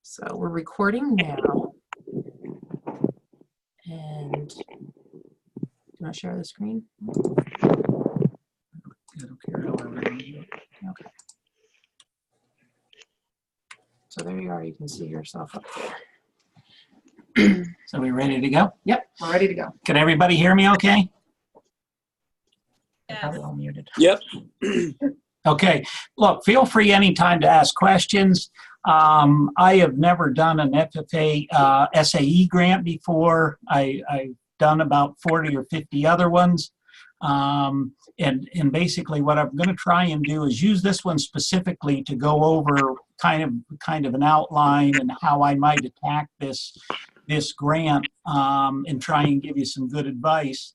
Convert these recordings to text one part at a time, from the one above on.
So we're recording now. And do you want to share the screen? I don't care however you do it. Okay. So there you are. You can see yourself up there. So we ready to go? Yep, we're ready to go. Can everybody hear me okay? Yes. Probably all muted. Yep. Okay. Look, feel free anytime to ask questions. I have never done an FFA SAE grant before. I've done about 40 or 50 other ones. And basically what I'm going to try and do is use this one specifically to go over kind of an outline and how I might attack this grant and try and give you some good advice.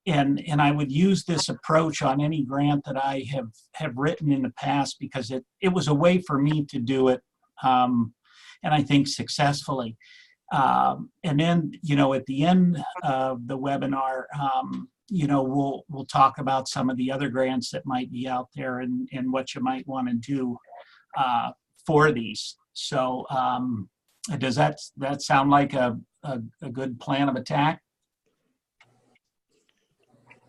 And I would use this approach on any grant that I have written in the past because it was a way for me to do it, and I think successfully. And then, at the end of the webinar, we'll talk about some of the other grants that might be out there and what you might want to do for these. So does that sound like a good plan of attack?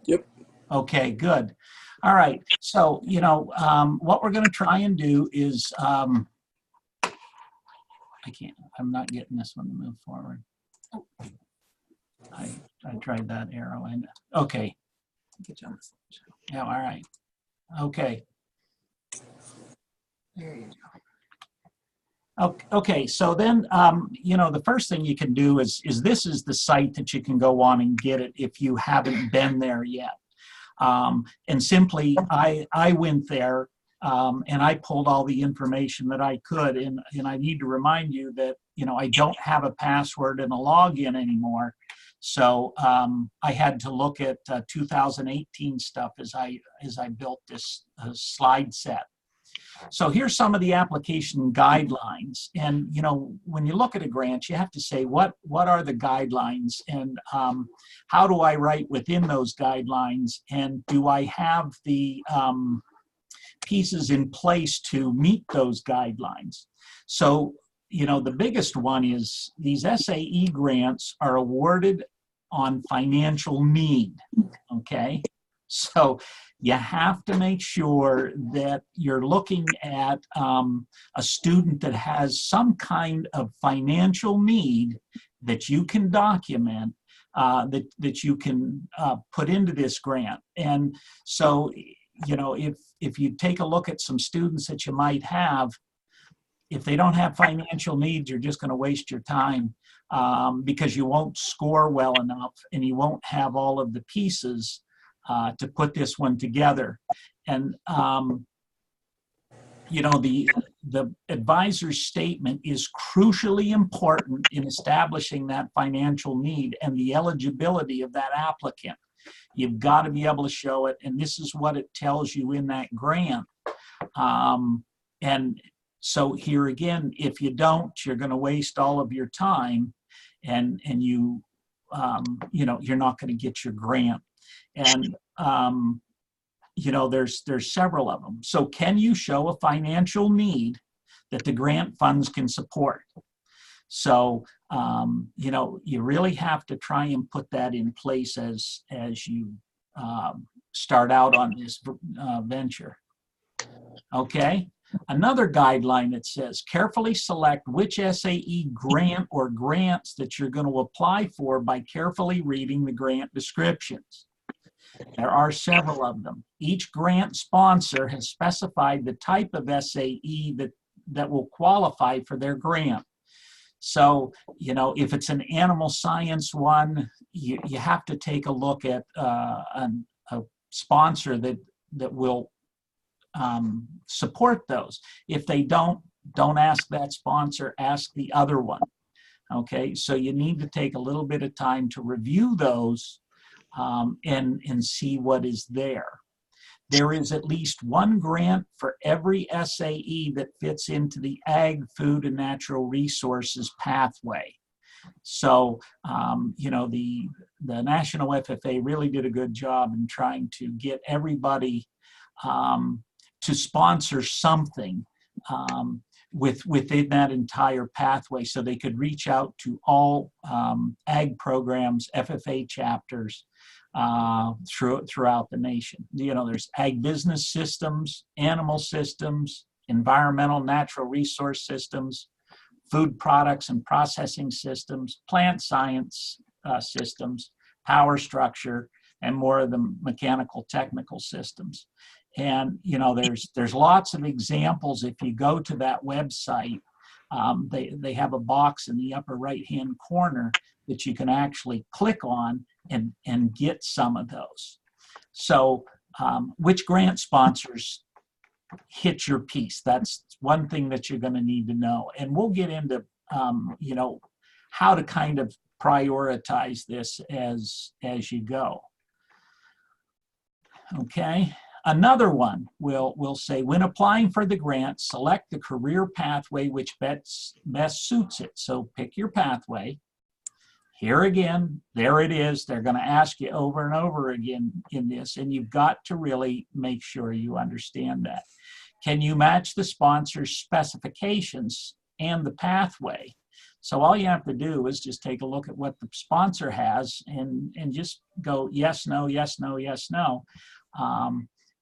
Yep. Okay, good. All right. So, what we're going to try and do is, I'm not getting this one to move forward. I tried that arrow and okay. Get you on this. Yeah, all right. Okay. There you go. Okay, so then, the first thing you can do is this is the site that you can go on and get it if you haven't been there yet. And simply, I went there and I pulled all the information that I could. And I need to remind you that, I don't have a password and a login anymore. So I had to look at 2018 stuff as I built this slide set. So here's some of the application guidelines. And, when you look at a grant, you have to say, what are the guidelines and how do I write within those guidelines? And do I have the pieces in place to meet those guidelines? So, the biggest one is these SAE grants are awarded on financial need, okay? So you have to make sure that you're looking at a student that has some kind of financial need that you can document, that you can put into this grant. And so, if you take a look at some students that you might have, if they don't have financial needs, you're just going to waste your time because you won't score well enough and you won't have all of the pieces to put this one together. And, the advisor's statement is crucially important in establishing that financial need and the eligibility of that applicant. You've got to be able to show it, and this is what it tells you in that grant. And so here again, if you don't, you're going to waste all of your time and you, you're not going to get your grant. And, there's several of them. So can you show a financial need that the grant funds can support? So, you really have to try and put that in place as you start out on this venture. Okay. Another guideline that says carefully select which SAE grant or grants that you're going to apply for by carefully reading the grant descriptions. There are several of them. Each grant sponsor has specified the type of SAE that will qualify for their grant. So, if it's an animal science one, you have to take a look at a sponsor that will support those. If they don't ask that sponsor, ask the other one. Okay, so you need to take a little bit of time to review those and see what is there. There is at least one grant for every SAE that fits into the Ag, Food, and Natural Resources pathway. So, the National FFA really did a good job in trying to get everybody to sponsor something. within that entire pathway, so they could reach out to all ag programs, FFA chapters throughout the nation. There's ag business systems, animal systems, environmental natural resource systems, food products and processing systems, plant science systems, power structure, and more of the mechanical technical systems. And there's lots of examples. If you go to that website, they have a box in the upper right hand corner that you can actually click on and get some of those. So which grant sponsors hit your piece? That's one thing that you're going to need to know. And we'll get into how to kind of prioritize this as you go. Okay. Another one will say, when applying for the grant, select the career pathway which best suits it. So pick your pathway. Here again, there it is. They're going to ask you over and over again in this, and you've got to really make sure you understand that. Can you match the sponsor's specifications and the pathway? So all you have to do is just take a look at what the sponsor has and just go yes, no, yes, no, yes, no.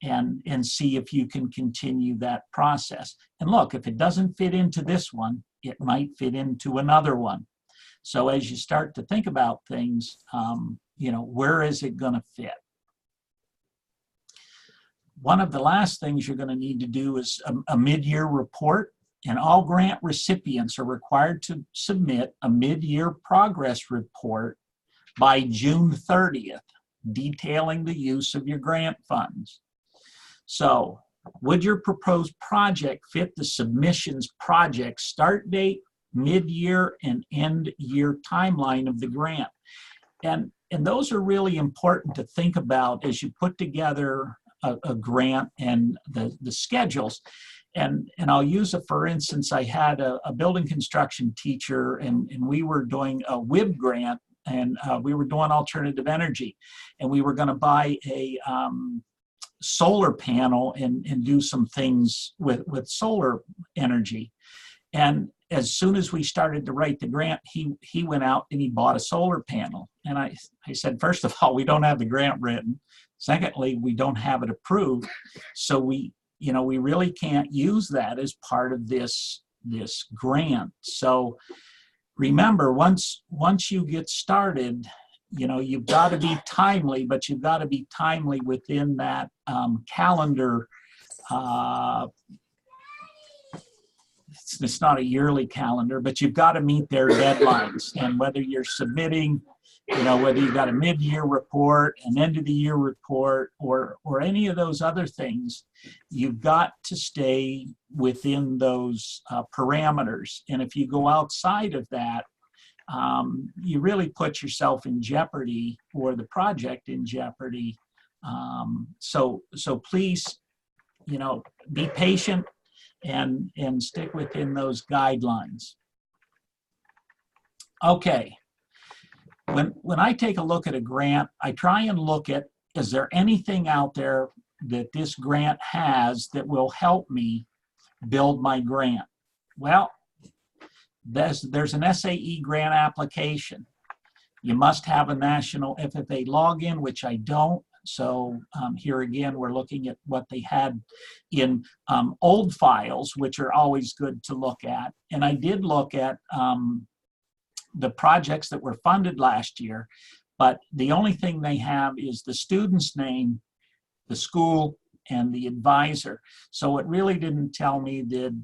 And see if you can continue that process. And look, if it doesn't fit into this one, it might fit into another one. So as you start to think about things, where is it going to fit? One of the last things you're going to need to do is a mid-year report, and all grant recipients are required to submit a mid-year progress report by June 30th, detailing the use of your grant funds. So, would your proposed project fit the submissions project start date, mid-year, and end-year timeline of the grant? And those are really important to think about as you put together a grant and the schedules. And I'll use for instance, I had a building construction teacher, and we were doing a WIB grant, and we were doing alternative energy, and we were going to buy a solar panel and do some things with solar energy. And as soon as we started to write the grant, he went out and he bought a solar panel. And I said, first of all, we don't have the grant written. Secondly, we don't have it approved. So we really can't use that as part of this grant. So remember, once you get started, you've got to be timely, but you've got to be timely within that calendar. It's not a yearly calendar, but you've got to meet their deadlines. And whether you're submitting, whether you've got a mid-year report, an end-of-the-year report, or any of those other things, you've got to stay within those parameters. And if you go outside of that, you really put yourself in jeopardy, or the project in jeopardy. So please, be patient and stick within those guidelines. Okay. When I take a look at a grant, I try and look at, is there anything out there that this grant has that will help me build my grant? Well, there's an SAE grant application. You must have a national FFA login, which I don't. So here again, we're looking at what they had in old files, which are always good to look at. And I did look at the projects that were funded last year, but the only thing they have is the student's name, the school, and the advisor. So it really didn't tell me, did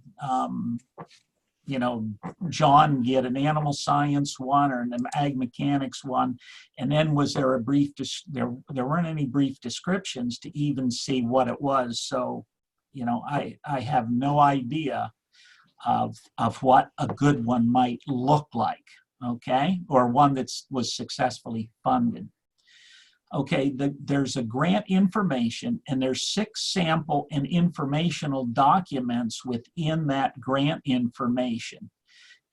John get an animal science one or an ag mechanics one, and then was there a brief, there weren't any brief descriptions to even see what it was. So, I have no idea of what a good one might look like, okay, or one that was successfully funded. Okay, there's a grant information, and there's 6 sample and informational documents within that grant information.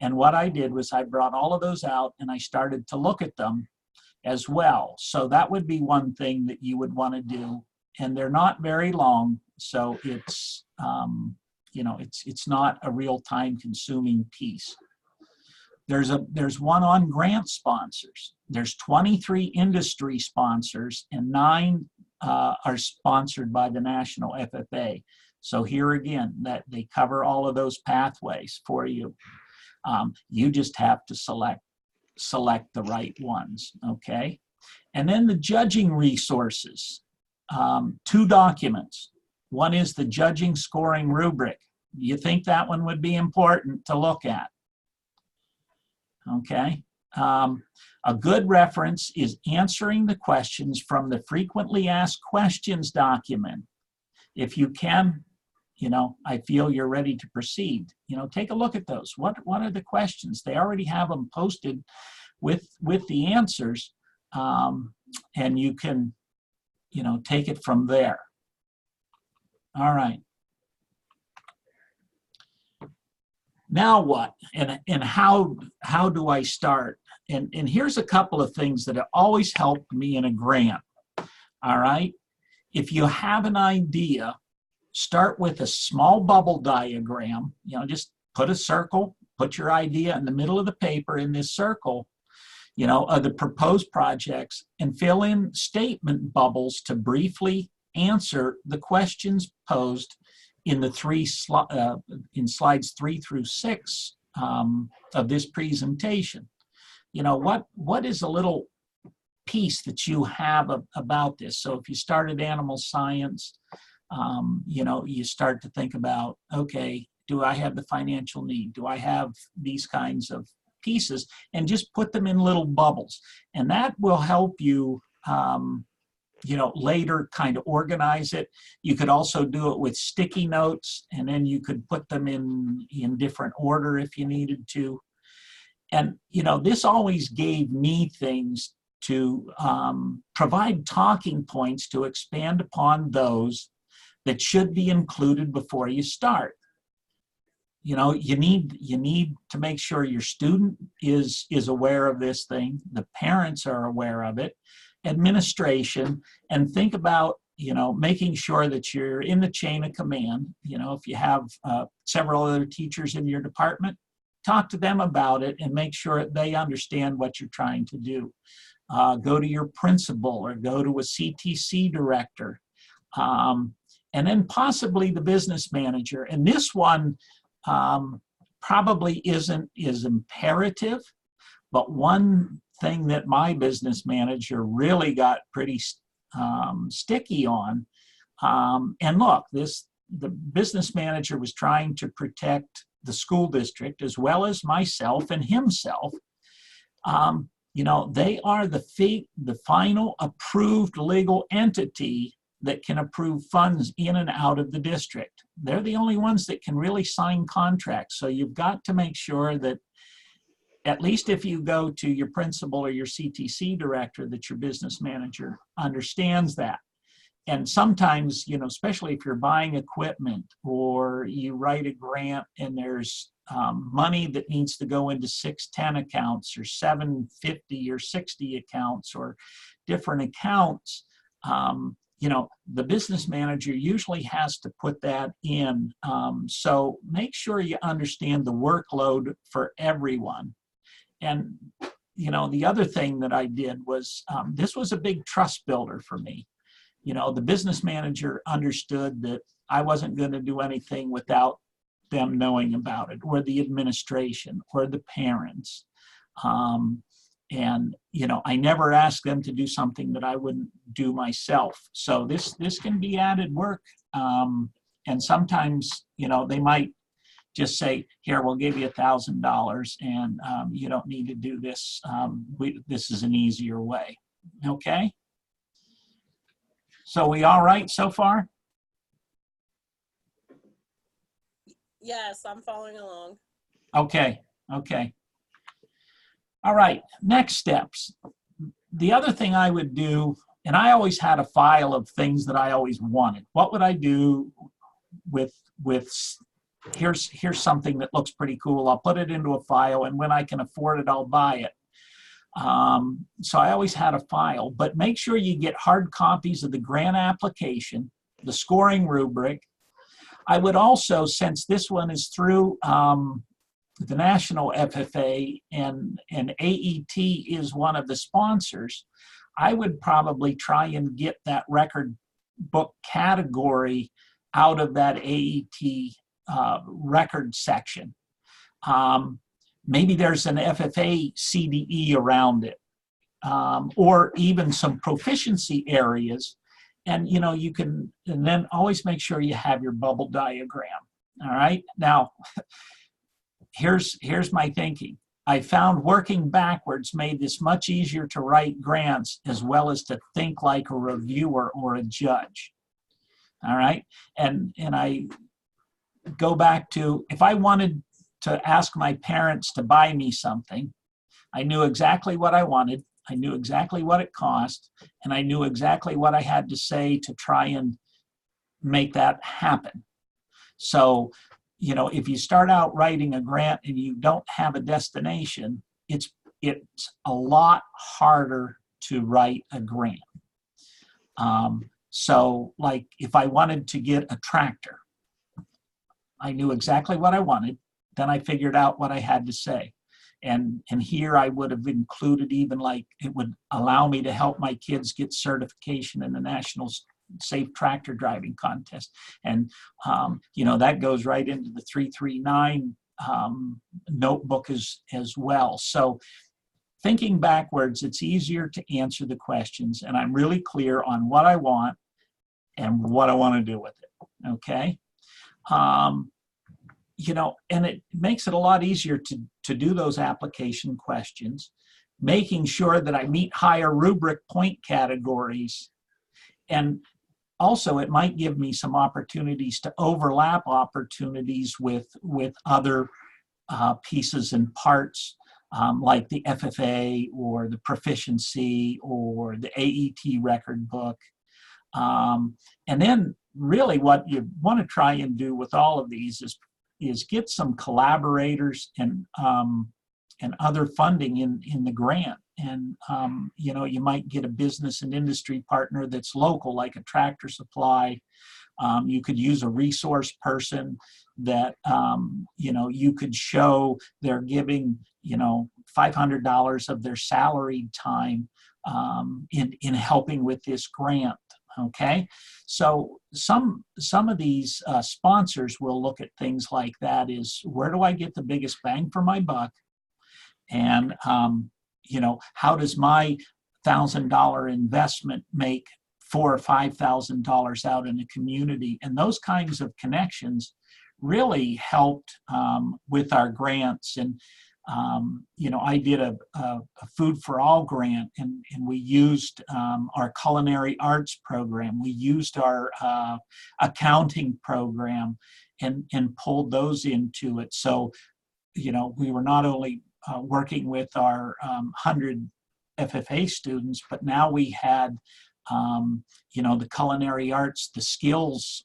And what I did was I brought all of those out and I started to look at them as well. So that would be one thing that you would want to do. And they're not very long, so it's it's not a real time consuming piece. There's one on grant sponsors. There's 23 industry sponsors, and 9 are sponsored by the National FFA. So here again, that they cover all of those pathways for you. You just have to select the right ones, okay? And then the judging resources, 2 documents. One is the judging scoring rubric. You think that one would be important to look at? Okay. A good reference is answering the questions from the frequently asked questions document. If you can, I feel you're ready to proceed. Take a look at those. What are the questions? They already have them posted with the answers, and you can, take it from there. All right. Now what? And how do I start? And here's a couple of things that have always helped me in a grant. All right. If you have an idea, start with a small bubble diagram. Just put a circle, put your idea in the middle of the paper in this circle, of the proposed projects, and fill in statement bubbles to briefly answer the questions posed in the in slides 3 through 6 of this presentation. What is a little piece that you have about this? So if you started animal science, you start to think about, okay, do I have the financial need? Do I have these kinds of pieces? And just put them in little bubbles. And that will help you, later kind of organize it. You could also do it with sticky notes, and then you could put them in different order if you needed to. And, this always gave me things to provide talking points to expand upon those that should be included before you start. You need to make sure your student is aware of this thing, the parents are aware of it, administration, and think about, making sure that you're in the chain of command. If you have several other teachers in your department, talk to them about it and make sure they understand what you're trying to do. Go to your principal or go to a CTC director, and then possibly the business manager. And this one probably isn't as imperative, but one thing that my business manager really got pretty sticky on, and look, the business manager was trying to protect the school district as well as myself and himself. They are the final approved legal entity that can approve funds in and out of the district. They're the only ones that can really sign contracts. So you've got to make sure that, at least if you go to your principal or your CTC director, that your business manager understands that. And sometimes, especially if you're buying equipment or you write a grant and there's money that needs to go into 610 accounts or 750 or 60 accounts or different accounts, the business manager usually has to put that in. So make sure you understand the workload for everyone. And, the other thing that I did was, this was a big trust builder for me. The business manager understood that I wasn't going to do anything without them knowing about it, or the administration, or the parents. And, I never asked them to do something that I wouldn't do myself. So this can be added work. And sometimes, they might just say, here, we'll give you $1,000 and you don't need to do this. This is an easier way. Okay? So we all right so far? Yes, I'm following along. Okay. All right, next steps. The other thing I would do, and I always had a file of things that I always wanted. What would I do with here's something that looks pretty cool. I'll put it into a file, and when I can afford it, I'll buy it. So I always had a file, but make sure you get hard copies of the grant application, the scoring rubric, I would also, since this one is through the National FFA and AET is one of the sponsors, I would probably try and get that record book category out of that AET record section. Maybe there's an FFA CDE around it, or even some proficiency areas. And you can, and then always make sure you have your bubble diagram. All right. Now, here's my thinking. I found working backwards made this much easier to write grants as well as to think like a reviewer or a judge. All right. And I go back to, if I wanted to ask my parents to buy me something, I knew exactly what I wanted. I knew exactly what it cost, and I knew exactly what I had to say to try and make that happen. So, if you start out writing a grant and you don't have a destination, it's a lot harder to write a grant. So, like if I wanted to get a tractor, I knew exactly what I wanted. Then I figured out what I had to say. And here I would have included even like it would allow me to help my kids get certification in the National Safe Tractor Driving Contest. And, that goes right into the 339 notebook as well. So thinking backwards, it's easier to answer the questions. And I'm really clear on what I want and what I want to do with it. Okay. And it makes it a lot easier to do those application questions, making sure that I meet higher rubric point categories. And also it might give me some opportunities to overlap opportunities with other pieces and parts, like the FFA or the proficiency or the AET record book. And then really what you want to try and do with all of these is get some collaborators and other funding in the grant. And, you might get a business and industry partner that's local, like a Tractor Supply. You could use a resource person that, you could show they're giving, $500 of their salaried time in helping with this grant. Okay, so some of these sponsors will look at things like that: is where do I get the biggest bang for my buck, and how does my $1,000 investment make $4,000 or $5,000 out in the community? And those kinds of connections really helped with our grants. And I did a Food for All grant, and we used our culinary arts program. We used our accounting program and pulled those into it. So, we were not only working with our 100 FFA students, but now we had, the culinary arts, the skills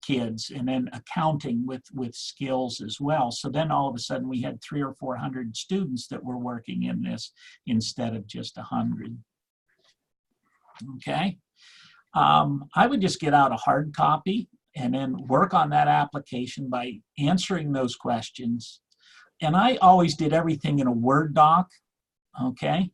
kids, and then accounting with skills as well. So then all of a sudden we had 300 or 400 students that were working in this instead of just 100. Okay. I would just get out a hard copy and then work on that application by answering those questions. And I always did everything in a Word doc. Okay.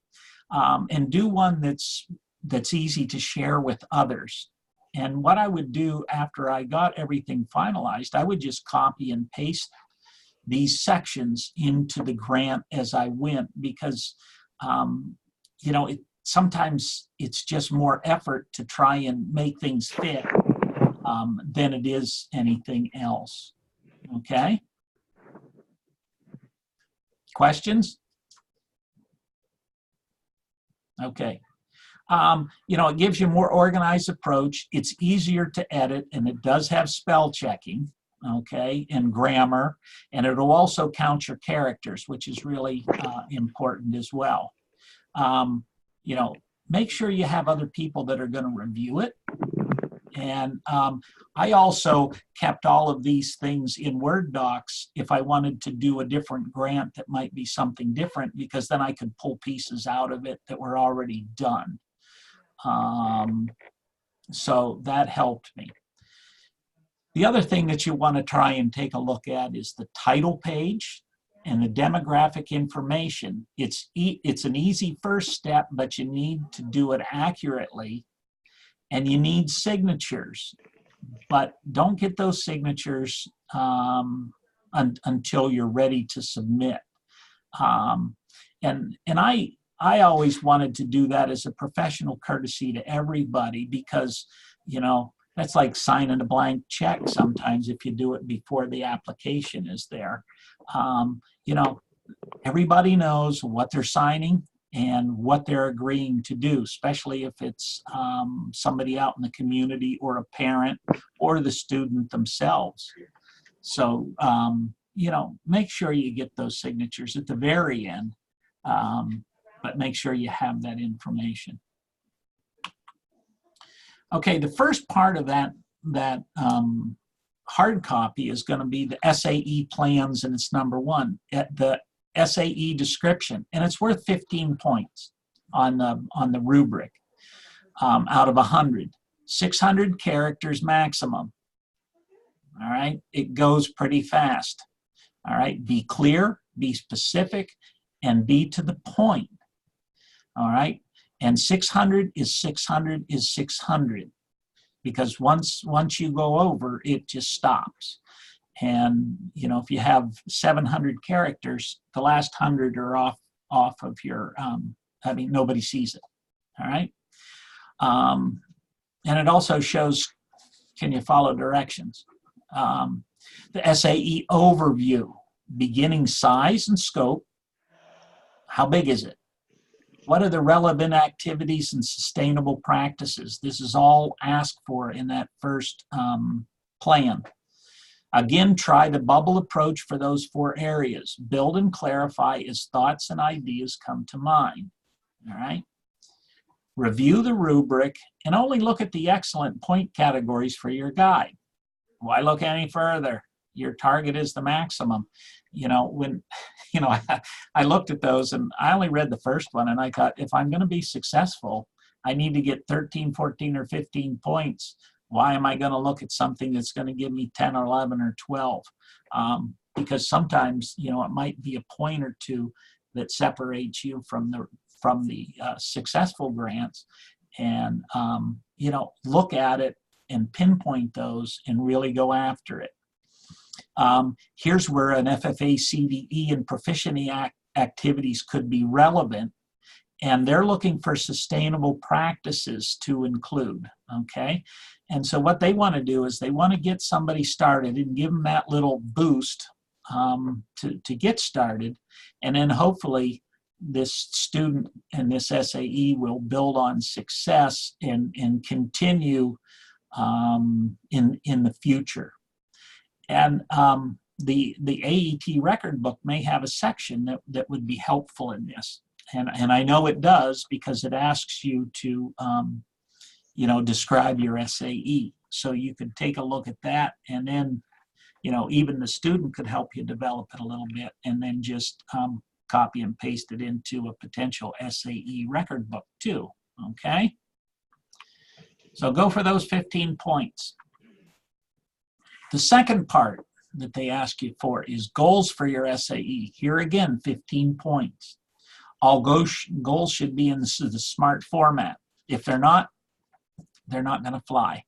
And do one that's easy to share with others. And what I would do after I got everything finalized, I would just copy and paste these sections into the grant as I went, because, sometimes it's just more effort to try and make things fit than it is anything else. Okay? Questions? Okay. It gives you a more organized approach. It's easier to edit, and it does have spell checking, okay, and grammar, and it'll also count your characters, which is really important as well. Make sure you have other people that are going to review it. And I also kept all of these things in Word docs if I wanted to do a different grant that might be something different, because then I could pull pieces out of it that were already done. So that helped me. The other thing that you want to try and take a look at is the title page and the demographic information. It's an easy first step, but you need to do it accurately, and you need signatures. But don't get those signatures until you're ready to submit. And I always wanted to do that as a professional courtesy to everybody, because, you know, that's like signing a blank check sometimes if you do it before the application is there. You know, everybody knows what they're signing and what they're agreeing to do, especially if it's somebody out in the community or a parent or the student themselves. So, you know, make sure you get those signatures at the very end, but make sure you have that information. Okay, the first part of that hard copy is going to be the SAE plans, and it's number 1. The SAE description, and it's worth 15 points on the rubric out of 100. 600 characters maximum. All right, it goes pretty fast. All right, be clear, be specific, and be to the point. All right, and 600 is 600 is 600, because once you go over, it just stops. And, you know, if you have 700 characters, the last 100 are off of your, I mean, nobody sees it, all right? And it also shows, can you follow directions? The SAE overview, beginning size and scope. How big is it? What are the relevant activities and sustainable practices? This is all asked for in that first plan. Again, try the bubble approach for those 4 areas. Build and clarify as thoughts and ideas come to mind. All right? Review the rubric and only look at the excellent point categories for your guide. Why look any further? Your target is the maximum. You know, when, you know, I looked at those and I only read the first one, and I thought, if I'm going to be successful, I need to get 13, 14, or 15 points. Why am I going to look at something that's going to give me 10 or 11 or 12? Because sometimes, you know, it might be a point or two that separates you from the successful grants. And, you know, look at it and pinpoint those and really go after it. Here's where an FFA CDE and proficiency activities could be relevant, and they're looking for sustainable practices to include, okay? And so what they want to do is they want to get somebody started and give them that little boost to get started, and then hopefully this student and this SAE will build on success and continue in the future. And the AET record book may have a section that would be helpful in this. And I know it does, because it asks you to, you know, describe your SAE. So you could take a look at that, and then, you know, even the student could help you develop it a little bit, and then just copy and paste it into a potential SAE record book too, okay? So go for those 15 points. The second part that they ask you for is goals for your SAE. Here again, 15 points. All goals should be in the SMART format. If they're not going to fly.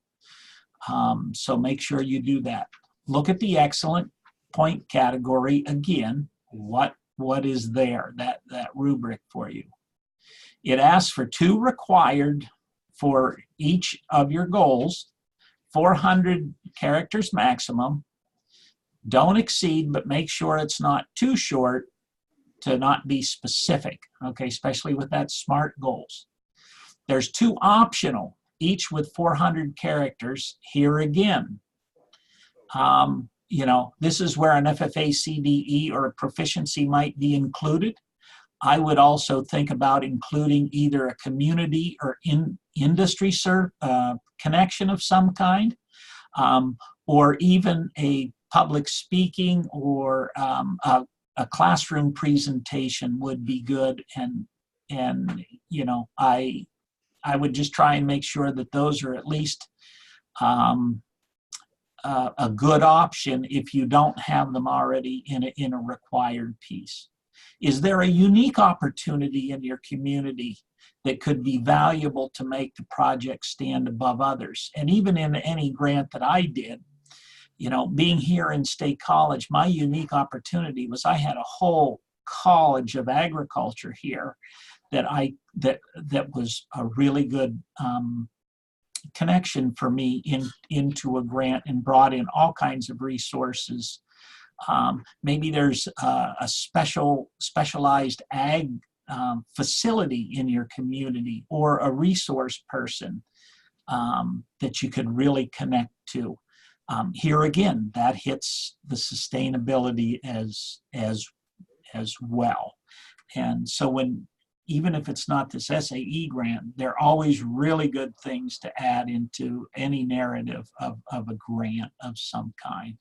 So make sure you do that. Look at the excellent point category again. What is there, that rubric for you? It asks for 2 required for each of your goals. 400 characters maximum. Don't exceed, but make sure it's not too short to not be specific, okay, especially with that SMART goals. There's 2 optional, each with 400 characters. Here again, you know, this is where an FFA CDE or a proficiency might be included. I would also think about including either a community or industry connection of some kind, or even a public speaking or a classroom presentation would be good. And you know, I would just try and make sure that those are at least a good option if you don't have them already in a required piece. Is there a unique opportunity in your community that could be valuable to make the project stand above others? And even in any grant that I did, you know, being here in State College, my unique opportunity was I had a whole college of agriculture here that was a really good connection for me into a grant, and brought in all kinds of resources. Maybe there's a specialized ag facility in your community, or a resource person that you could really connect to. Here again, that hits the sustainability as well. And so even if it's not this SAE grant, there are always really good things to add into any narrative of a grant of some kind.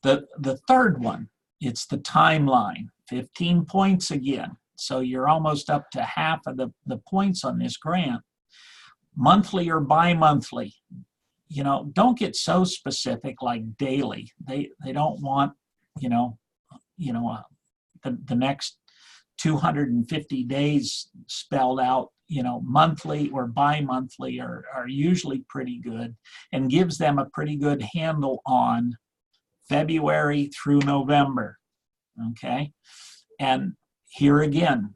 The third one, it's the timeline, 15 points again. So you're almost up to half of the points on this grant. Monthly or bi-monthly. You know, don't get so specific like daily. They don't want, the next 250 days spelled out. You know, monthly or bi-monthly are usually pretty good, and gives them a pretty good handle on February through November. Okay, and here again,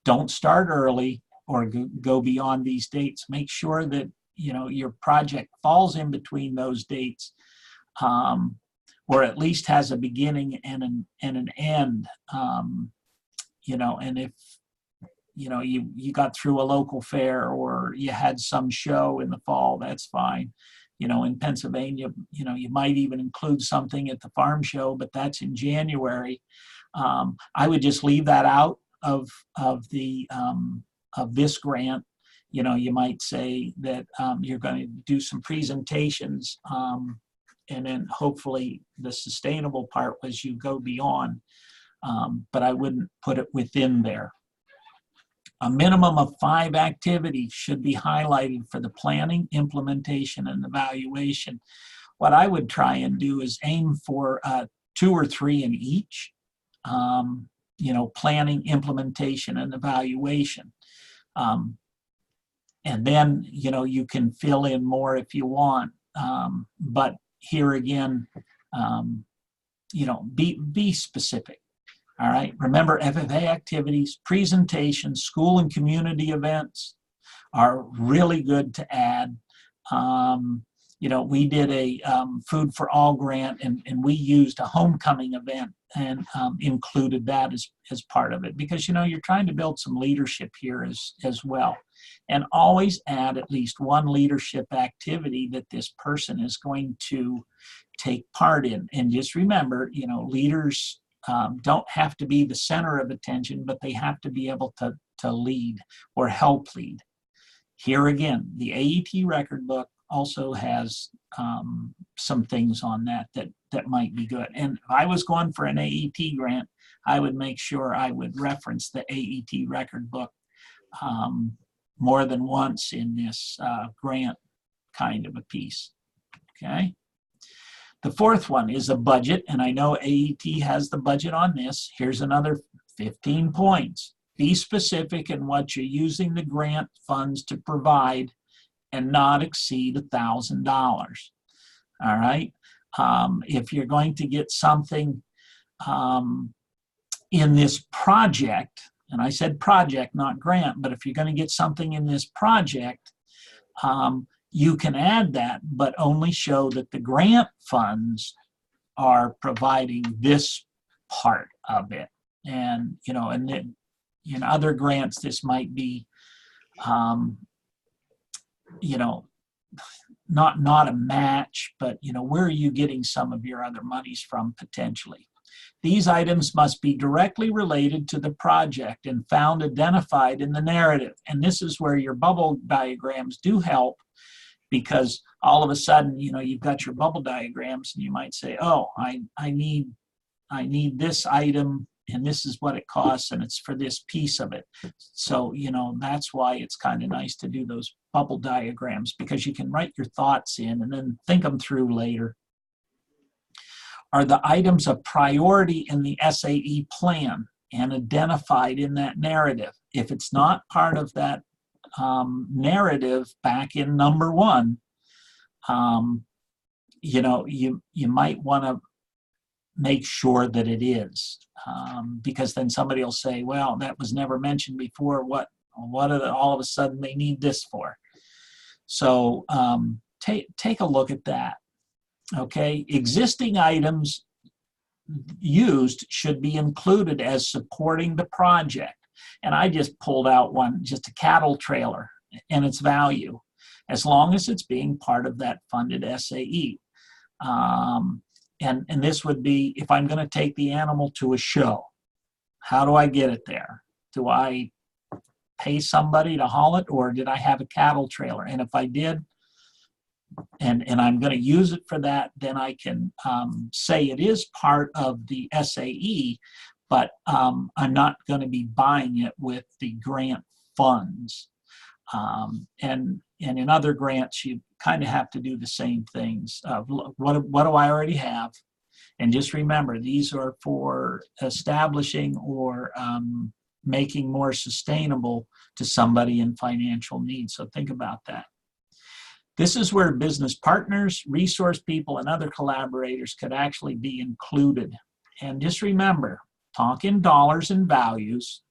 don't start early or go beyond these dates. Make sure that your project falls in between those dates, or at least has a beginning and an end. And if you got through a local fair, or you had some show in the fall, that's fine. In Pennsylvania, you might even include something at the farm show, but that's in January. I would just leave that out of this grant. You might say that you're going to do some presentations, and then hopefully the sustainable part was you go beyond, but I wouldn't put it within there. A minimum of 5 activities should be highlighted for the planning, implementation, and evaluation. What I would try and do is aim for 2 or 3 in each, planning, implementation, and evaluation. And then, you can fill in more if you want. But here again, be specific. All right. Remember, FFA activities, presentations, school and community events are really good to add. We did a Food for All grant, and we used a homecoming event and included that as part of it, because, you're trying to build some leadership here as well. And always add at least one leadership activity that this person is going to take part in. And just remember, leaders don't have to be the center of attention, but they have to be able to lead or help lead. Here again, the AET record book also has some things on that might be good. And if I was going for an AET grant, I would make sure I would reference the AET record book more than once in this grant kind of a piece. Okay. The fourth one is a budget, and I know AET has the budget on this. Here's another 15 points. Be specific in what you're using the grant funds to provide, and not exceed $1,000. All right. If you're going to get something in this project, and I said project, not grant, but if you're going to get something in this project, you can add that, but only show that the grant funds are providing this part of it. And, and then in other grants, this might be, not a match, but, where are you getting some of your other monies from potentially? These items must be directly related to the project and found identified in the narrative. And this is where your bubble diagrams do help, because all of a sudden, you've got your bubble diagrams, and you might say, oh, I need this item and this is what it costs, and it's for this piece of it. So, you know, that's why it's kind of nice to do those bubble diagrams, because you can write your thoughts in and then think them through later. Are the items of priority in the SAE plan and identified in that narrative? If it's not part of that narrative back in number 1, you know, you might want to make sure that it is, because then somebody will say, well, that was never mentioned before. What are the, all of a sudden they need this for? So take a look at that. Okay, existing items used should be included as supporting the project. And I just pulled out one, just a cattle trailer and its value, as long as it's being part of that funded SAE. And this would be, if I'm going to take the animal to a show, how do I get it there? Do I pay somebody to haul it, or did I have a cattle trailer? And if I did, and I'm going to use it for that, then I can say it is part of the SAE, but I'm not going to be buying it with the grant funds. And in other grants, you kind of have to do the same things. What do I already have? And just remember, these are for establishing or making more sustainable to somebody in financial need. So think about that. This is where business partners, resource people, and other collaborators could actually be included. And just remember, talk in dollars and values,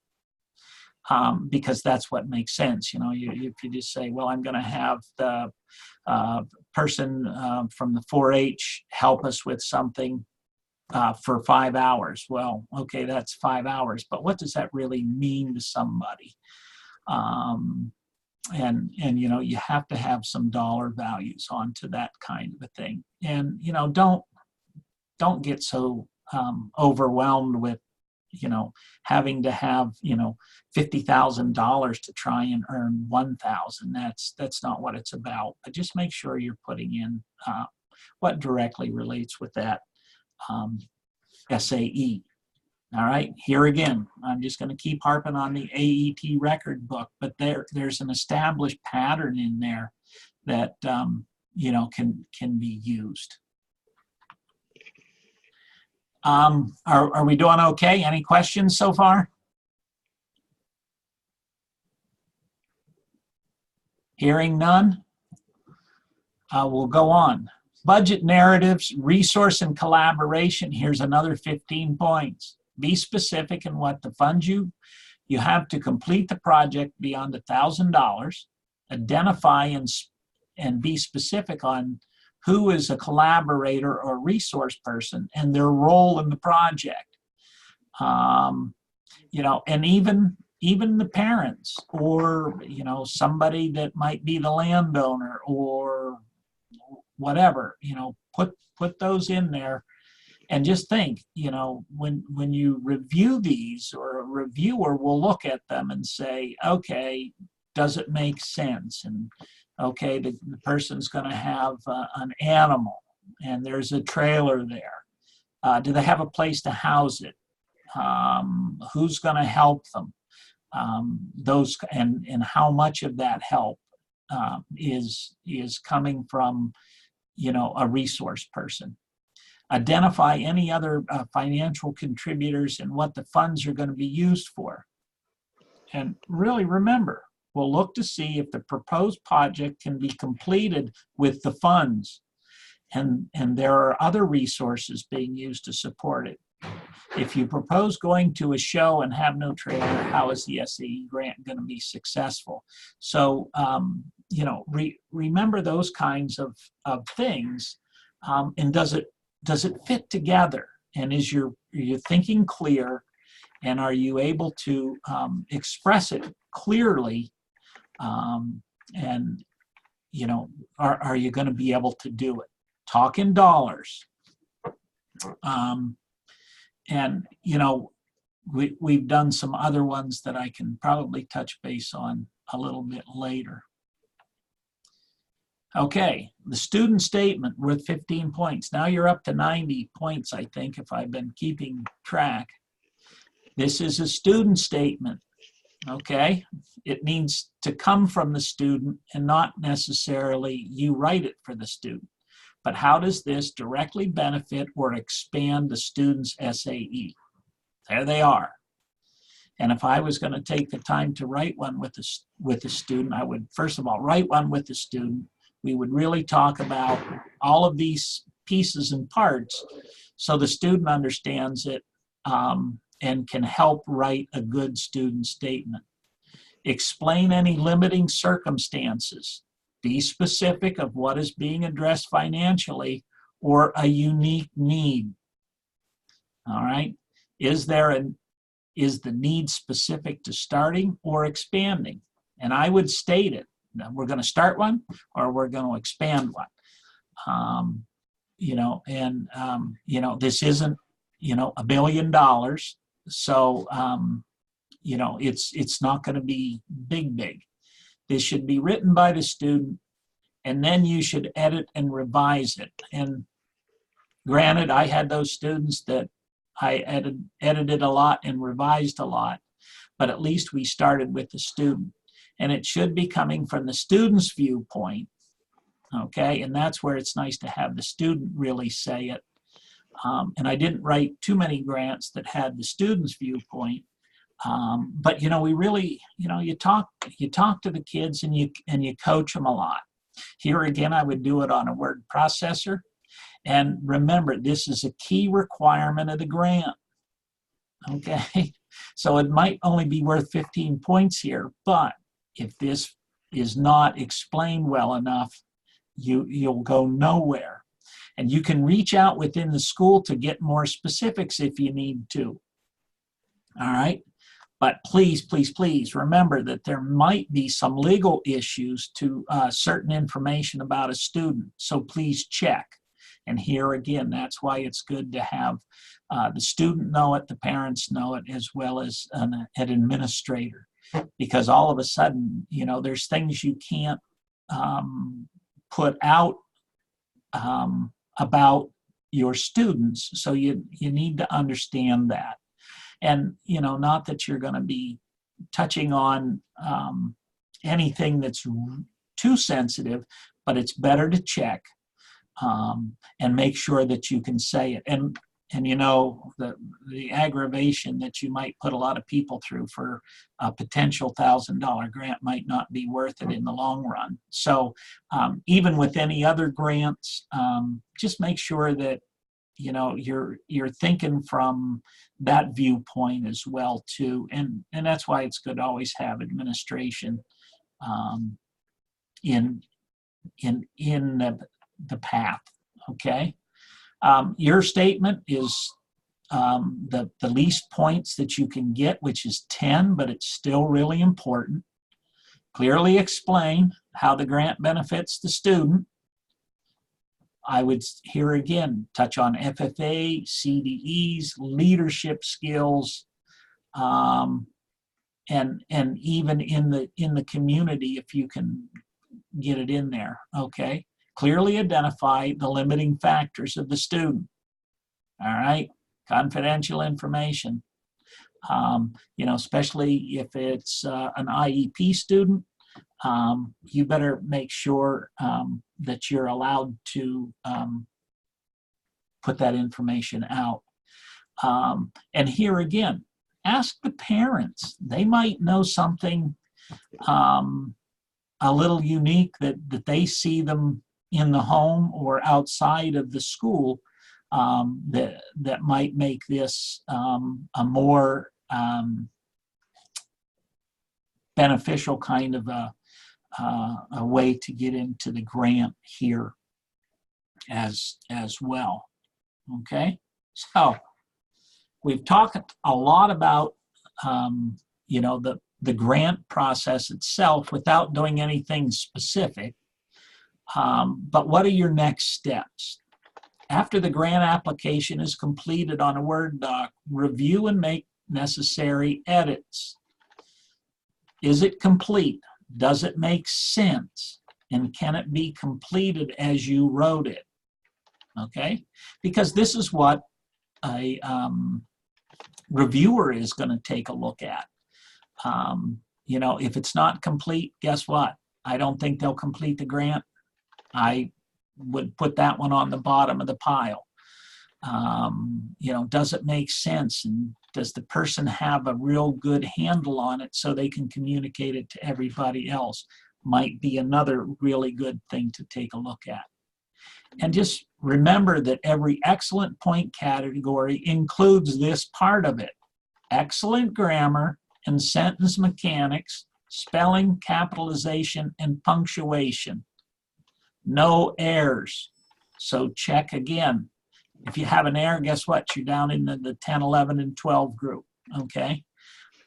because that's what makes sense. You know, if you just say, well, I'm going to have the person from the 4-H help us with something for 5 hours. Well, okay, that's 5 hours, but what does that really mean to somebody? And you know, you have to have some dollar values onto that kind of a thing. And you know, don't get so overwhelmed with, you know, having to have, you know, $50,000 to try and earn 1,000. That's not what it's about. But just make sure you're putting in what directly relates with that SAE. All right, here again, I'm just going to keep harping on the AET record book, but there's an established pattern in there that you know, can be used. Are we doing okay? Any questions so far? Hearing none, we'll go on. Budget narratives, resource and collaboration. Here's another 15 points. Be specific in what the funds you have to complete the project beyond $1,000. Identify and be specific on who is a collaborator or resource person and their role in the project. You know, and even the parents, or, you know, somebody that might be the landowner or whatever, you know, put those in there. And just think, you know, when you review these, or a reviewer will look at them and say, okay, does it make sense? And okay, the person's going to have an animal, and there's a trailer there. Do they have a place to house it? Who's going to help them? Those, and how much of that help is coming from, you know, a resource person. Identify any other financial contributors and what the funds are going to be used for. And really remember, we'll look to see if the proposed project can be completed with the funds, and there are other resources being used to support it. If you propose going to a show and have no trailer, how is the SAE grant going to be successful? So, you know, remember those kinds of things, and does it fit together? And is your thinking clear? And are you able to express it clearly? And, you know, are you going to be able to do it? Talk in dollars. And, you know, we've done some other ones that I can probably touch base on a little bit later. Okay, the student statement worth 15 points. Now you're up to 90 points, I think, if I've been keeping track. This is a student statement, okay? It needs to come from the student and not necessarily you write it for the student. But how does this directly benefit or expand the student's SAE? There they are. And if I was going to take the time to write one with the student, I would first of all write one with the student. We would really talk about all of these pieces and parts so the student understands it and can help write a good student statement. Explain any limiting circumstances. Be specific of what is being addressed financially or a unique need. All right. Is the need specific to starting or expanding? And I would state it. We're going to start one or we're going to expand one. This isn't, $1 billion. So, it's not going to be big. This should be written by the student, and then you should edit and revise it. And granted, I had those students that I edited a lot and revised a lot, but at least we started with the student. And it should be coming from the student's viewpoint, okay? And that's where it's nice to have the student really say it. And I didn't write too many grants that had the student's viewpoint. But we really, you talk to the kids and you coach them a lot. Here again, I would do it on a word processor. And remember, this is a key requirement of the grant. Okay, so it might only be worth 15 points here, but if this is not explained well enough, you'll go nowhere. And you can reach out within the school to get more specifics if you need to. All right. But please remember that there might be some legal issues to certain information about a student. So please check. And here again, that's why it's good to have the student know it, the parents know it, as well as an administrator. Because all of a sudden, there's things you can't put out about your students. So you need to understand that. And, not that you're going to be touching on anything that's too sensitive, but it's better to check and make sure that you can say it. And the aggravation that you might put a lot of people through for a potential $1,000 grant might not be worth it in the long run. So even with any other grants, just make sure that you're thinking from that viewpoint as well too, and that's why it's good to always have administration in the path. Okay, your statement is the least points that you can get, which is 10, but it's still really important. Clearly explain how the grant benefits the student. I would here again touch on FFA, CDEs, leadership skills, and even in the community if you can get it in there. Okay, clearly identify the limiting factors of the student. All right, confidential information. Especially if it's an IEP student. You better make sure that you're allowed to put that information out. And here again, ask the parents. They might know something a little unique that they see them in the home or outside of the school that might make this a more beneficial kind of a way to get into the grant here as well. Okay, so we've talked a lot about the grant process itself without doing anything specific. But what are your next steps? After the grant application is completed on a Word doc, review and make necessary edits. Is it complete? Does it make sense? And can it be completed as you wrote it? Okay, because this is what a reviewer is going to take a look at. You know, if it's not complete, guess what? I don't think they'll complete the grant. I would put that one on the bottom of the pile. You know, does it make sense? And does the person have a real good handle on it so they can communicate it to everybody else? Might be another really good thing to take a look at. And just remember that every excellent point category includes this part of it: excellent grammar and sentence mechanics, spelling, capitalization, and punctuation. No errors. So check again. If you have an error, guess what? You're down in the 10, 11, and 12 group, okay?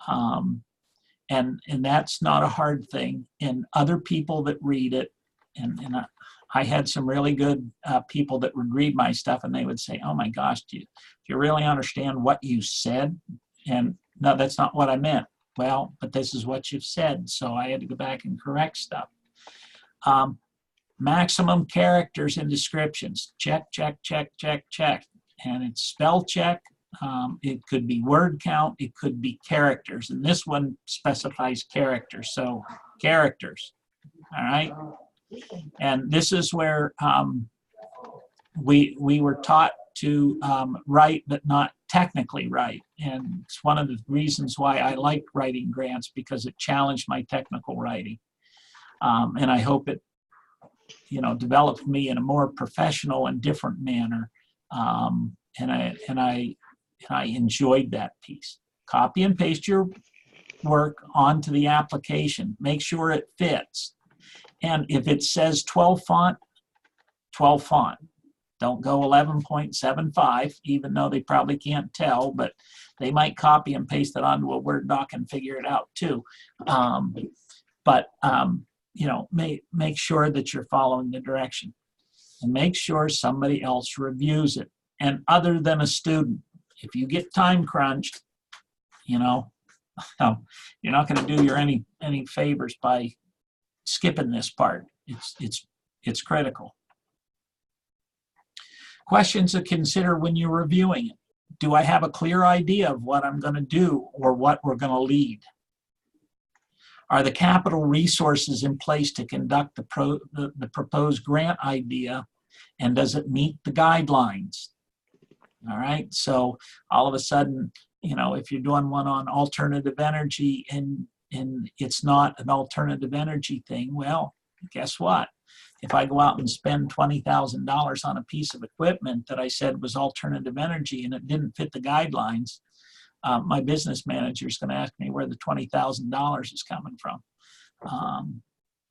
And that's not a hard thing. And other people that read it, and I had some really good people that would read my stuff, and they would say, oh my gosh, do you really understand what you said? And no, that's not what I meant. Well, but this is what you've said. So I had to go back and correct stuff. Maximum characters and descriptions. Check, check, check, check, check. And it's spell check. It could be word count. It could be characters. And this one specifies characters. So characters. All right. And this is where we were taught to write, but not technically write. And it's one of the reasons why I like writing grants, because it challenged my technical writing. And I hope it, you know, developed me in a more professional and different manner. And I enjoyed that piece. Copy and paste your work onto the application. Make sure it fits. And if it says 12 font, 12 font. Don't go 11.75, even though they probably can't tell, but they might copy and paste it onto a Word doc and figure it out too. You know, make sure that you're following the direction, and make sure somebody else reviews it. And other than a student, if you get time crunched, you know, you're not going to do your any favors by skipping this part. It's critical. Questions to consider when you're reviewing it. Do I have a clear idea of what I'm going to do or what we're going to lead? Are the capital resources in place to conduct the proposed grant idea, and does it meet the guidelines? All right, so all of a sudden, you know, if you're doing one on alternative energy and it's not an alternative energy thing, well, guess what? If I go out and spend $20,000 on a piece of equipment that I said was alternative energy and it didn't fit the guidelines, my business manager is going to ask me where the $20,000 is coming from.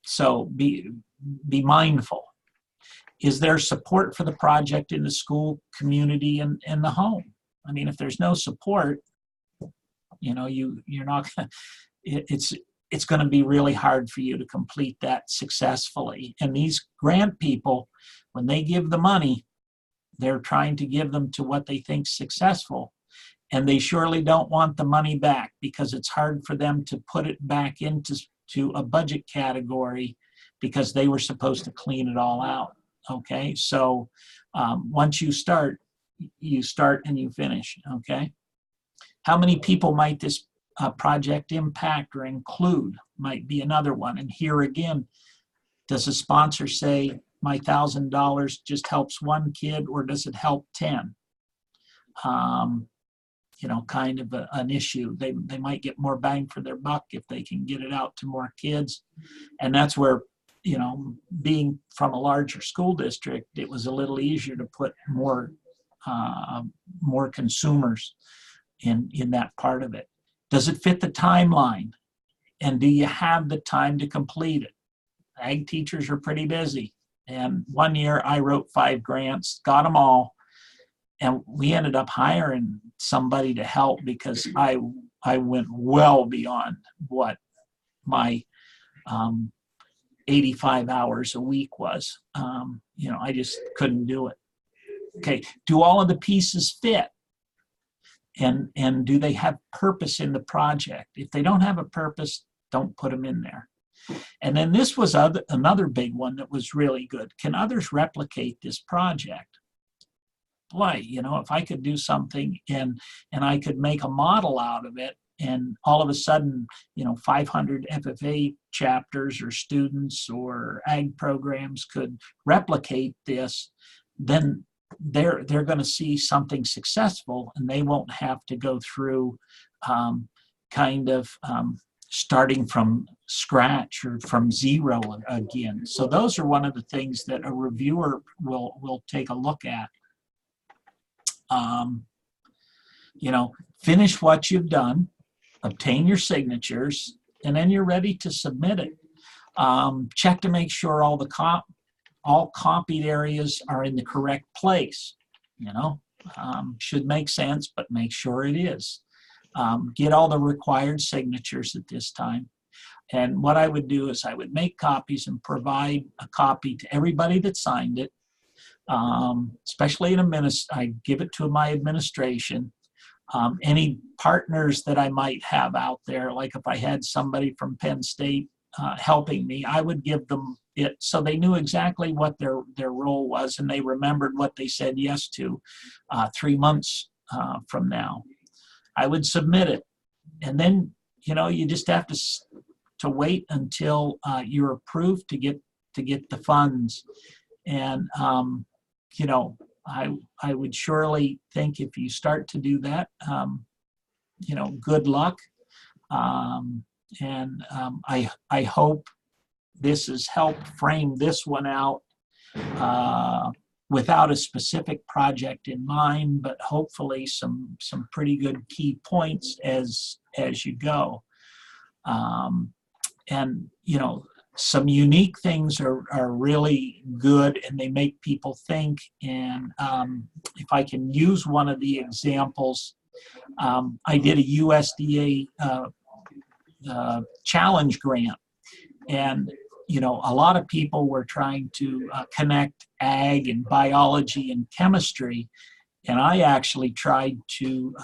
So be mindful. Is there support for the project in the school, community, and the home? I mean, if there's no support, you know, you're not. It's going to be really hard for you to complete that successfully. And these grant people, when they give the money, they're trying to give them to what they think successful. And they surely don't want the money back, because it's hard for them to put it back into a budget category, because they were supposed to clean it all out. Okay, so once you start and you finish. Okay, how many people might this project impact or include? Might be another one. And here again, does a sponsor say my $1,000 just helps one kid, or does it help 10? You know, kind of an issue. They might get more bang for their buck if they can get it out to more kids. And that's where, you know, being from a larger school district, it was a little easier to put more consumers in that part of it. Does it fit the timeline? And do you have the time to complete it? Ag teachers are pretty busy. And one year I wrote 5 grants, got them all. And we ended up hiring somebody to help, because I went well beyond what my 85 hours a week was. You know, I just couldn't do it. Okay, do all of the pieces fit? And do they have purpose in the project? If they don't have a purpose, don't put them in there. And then this was another big one that was really good. Can others replicate this project? boy, if I could do something and I could make a model out of it, and all of a sudden, 500 FFA chapters or students or ag programs could replicate this, then they're going to see something successful, and they won't have to go through starting from scratch or from zero again. So those are one of the things that a reviewer will take a look at. Finish what you've done, obtain your signatures, and then you're ready to submit it. Check to make sure all copied areas are in the correct place. Should make sense, but make sure it is. Get all the required signatures at this time. And what I would do is I would make copies and provide a copy to everybody that signed it, especially I give it to my administration. Any partners that I might have out there, like if I had somebody from Penn State helping me, I would give them it so they knew exactly what their role was, and they remembered what they said yes to 3 months from now. I would submit it, and then you just have to wait until you're approved to get the funds. And I would surely think if you start to do that, good luck. I hope this has helped frame this one out without a specific project in mind, but hopefully some pretty good key points as you go. Some unique things are really good, and they make people think. And if I can use one of the examples, I did a USDA challenge grant, and a lot of people were trying to connect ag and biology and chemistry, and I actually tried to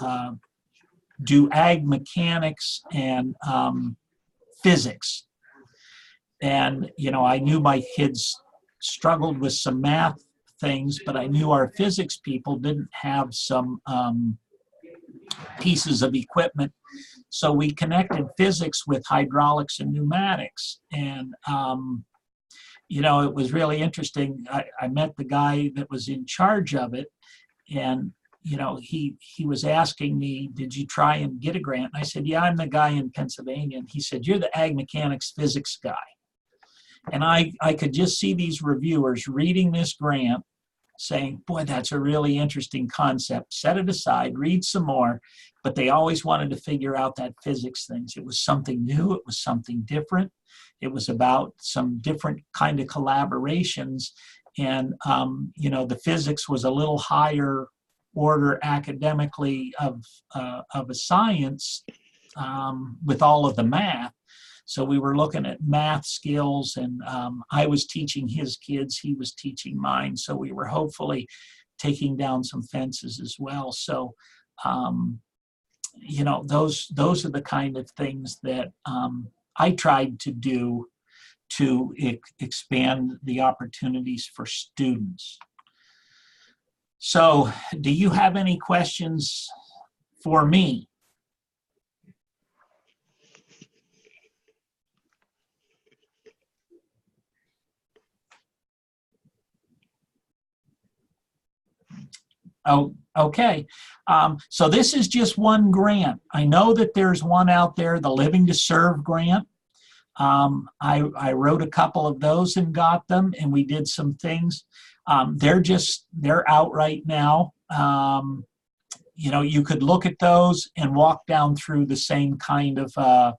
do ag mechanics and physics. And I knew my kids struggled with some math things, but I knew our physics people didn't have some pieces of equipment. So we connected physics with hydraulics and pneumatics. And, it was really interesting. I met the guy that was in charge of it, and, he was asking me, did you try and get a grant? And I said, yeah, I'm the guy in Pennsylvania. And he said, you're the ag mechanics physics guy. And I could just see these reviewers reading this grant saying, boy, that's a really interesting concept. Set it aside, read some more. But they always wanted to figure out that physics things. It was something new. It was something different. It was about some different kind of collaborations. And, the physics was a little higher order academically of a science with all of the math. So we were looking at math skills, and I was teaching his kids, he was teaching mine. So we were hopefully taking down some fences as well. So, those are the kind of things that I tried to do to expand the opportunities for students. So do you have any questions for me? Oh, okay. So this is just one grant. I know that there's one out there, the Living to Serve grant. I wrote a couple of those and got them, and we did some things. They're out right now. You could look at those and walk down through the same kind of a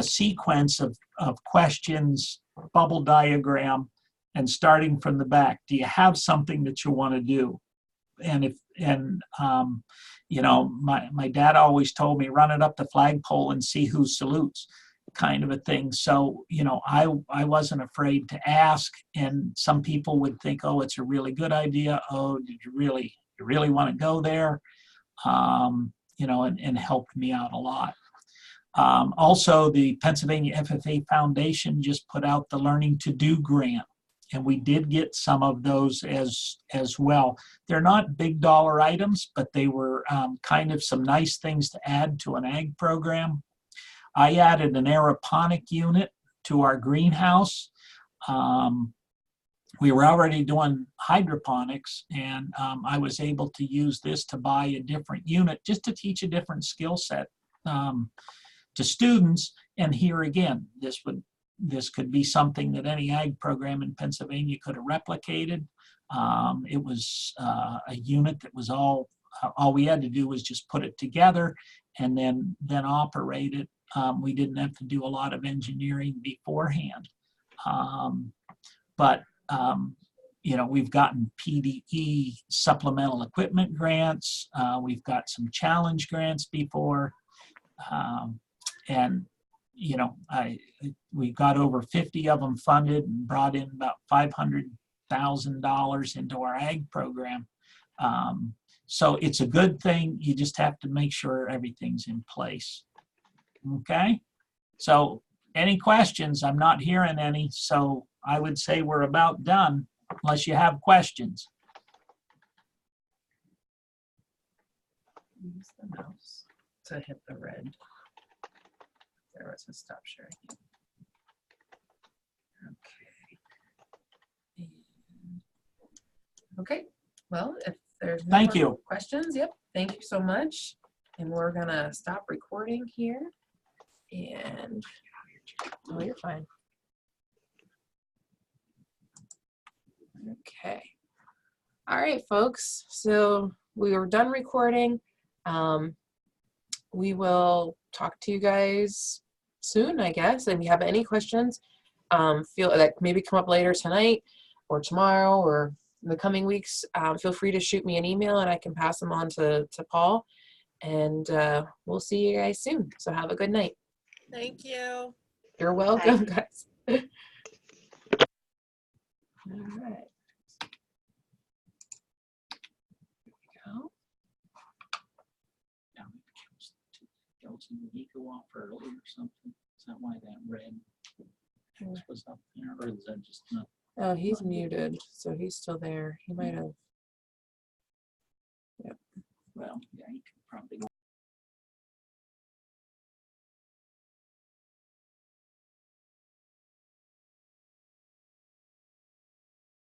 sequence of questions, bubble diagram, and starting from the back. Do you have something that you want to do? My dad always told me, run it up the flagpole and see who salutes, kind of a thing. So, I wasn't afraid to ask, and some people would think, oh, it's a really good idea. Oh, did you really want to go there? And helped me out a lot. Also, the Pennsylvania FFA Foundation just put out the Learning to Do grant. and we did get some of those as well. They're not big dollar items, but they were kind of some nice things to add to an ag program. I added an aeroponic unit to our greenhouse. We were already doing hydroponics, and I was able to use this to buy a different unit just to teach a different skill set to students. And here again, this could be something that any ag program in Pennsylvania could have replicated. It was a unit that was all we had to do was just put it together and then operate it. We didn't have to do a lot of engineering beforehand. But you know, we've gotten PDE supplemental equipment grants. We've got some challenge grants before. And you know, we got over 50 of them funded and brought in about $500,000 into our ag program. So it's a good thing. You just have to make sure everything's in place. Okay. So any questions? I'm not hearing any. So I would say we're about done unless you have questions. Use the mouse to hit the red. There was a stop sharing. Okay. Okay. Well, if there's no Thank more you. questions, yep. Thank you so much. And we're gonna stop recording here. And oh, you're fine. Okay. All right, folks. So we are done recording. We will talk to you guys soon, I guess. If you have any questions, feel like maybe come up later tonight or tomorrow or in the coming weeks, feel free to shoot me an email and I can pass them on to Paul. And we'll see you guys soon. So have a good night. Thank you. You're welcome, guys. All right. Here we go. Did he go off early or something? Is that why that red was up there, or is that just not? Oh, he's muted, so he's still there. He might have. Well, yeah, he could probably go.